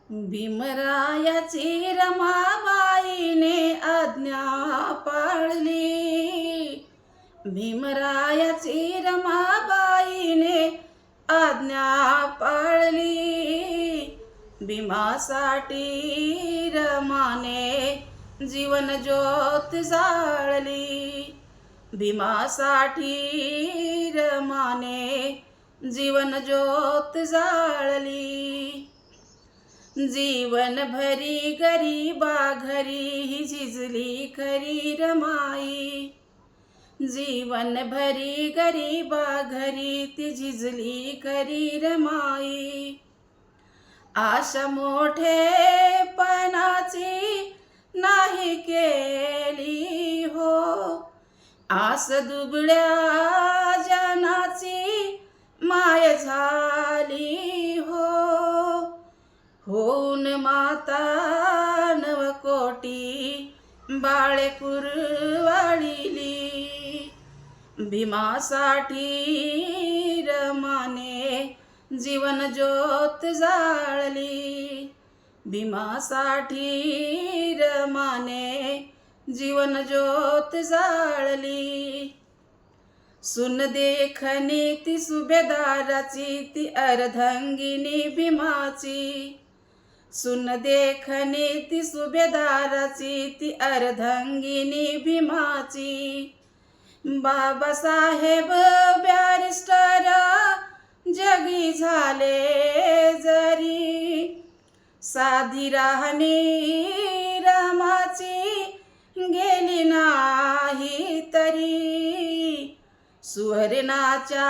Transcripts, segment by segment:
भीमरायाची रमाबाईने आज्ञा पाळली। भीमरायाची रमाबाईने आज्ञा पाळली। भीमासाठी रमाने जीवन ज्योत जाळली। भीमासाठी रमाने जीवन ज्योत जाळली। जीवन भरी गरीबा घरी ही झिजली खरी रमाई। जीवन भरी गरीबा घरी ती झिजली खरी रमाई। आशा मोठेपणाची नाही केली हो, आस दुबळ्या जनाची माय झाली हो। होऊन माता नवकोटी बाळे कुरवाळिली। भीमासाठी रमाने जीवन ज्योत जाळली। भीमासाठी रमाने जीवन ज्योत जाळली। सुन देखणी ती सुभेदाराची ती अर्धांगिनी भीमाची। सुन देखणी ती सुभेदाराची ती अर्धांगिनी भीमाची। बाबासाहेब बॅरिस्टर जगी झाले जरी, साधी राहणी रमाची गेली नाही तरी। सुवर्णाच्या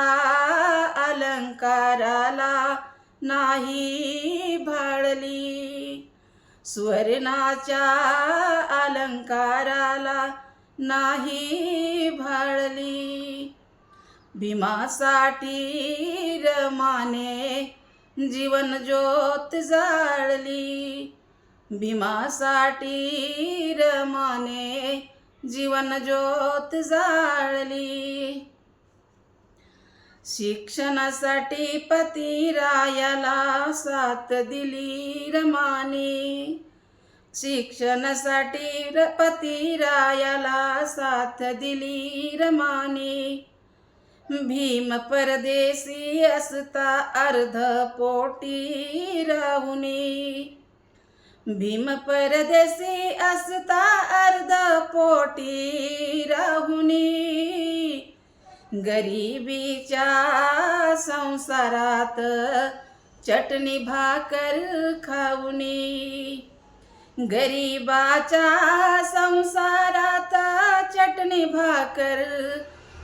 अलंकाराला नाही भाळली। सुवर्णाच्या अलंकाराला नाही भाळली। भीमासाठी रमाने जीवन ज्योत जाळली। भीमासाठी रमाने जीवन ज्योत जाळली। शिक्षणासाठी पतिरायाला साथ दिली रमाने। शिक्षणासाठी पतिरायाला साथ दिली रमाने। भीम परदेशी असता अर्ध पोटी राहुनी। भीम परदेशी असता अर्ध पोटी राहुनी। गरिबीच्या संसारात चटणी भाकर खाऊनी। गरिबाच्या संसारात चटणी भाकर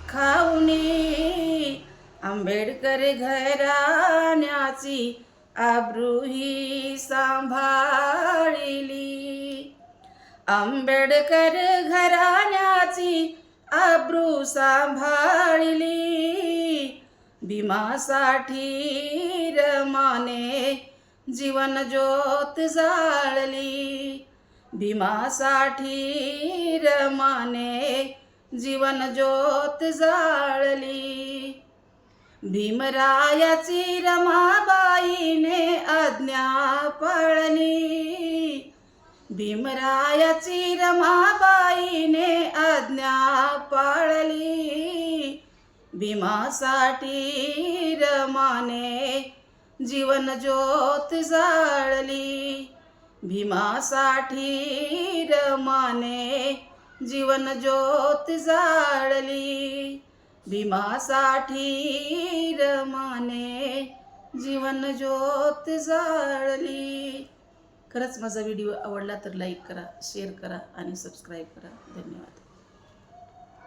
खाऊनी। आंबेडकर घराण्याची आबरू ही सांभाळली। आंबेडकर घराण्याची आबरू सांभाळली। भीमासाठी रमाने जीवन ज्योत जाळली। भीमासाठी रमाने जीवन ज्योत जाळली। भीमरायाची रमाबाईने आज्ञा पाळली। भीमरायाची रमाबाईने आज्ञा पाळली। भीमासाठी रमाने जीवन ज्योत जाळली। भीमासाठी रमाने जीवन ज्योत जाळली। भीमासाठी रमाने जीवन ज्योत जाळली। खरंच माझा व्हिडिओ आवडला तर लाईक करा, शेअर करा आणि सबस्क्राईब करा। धन्यवाद।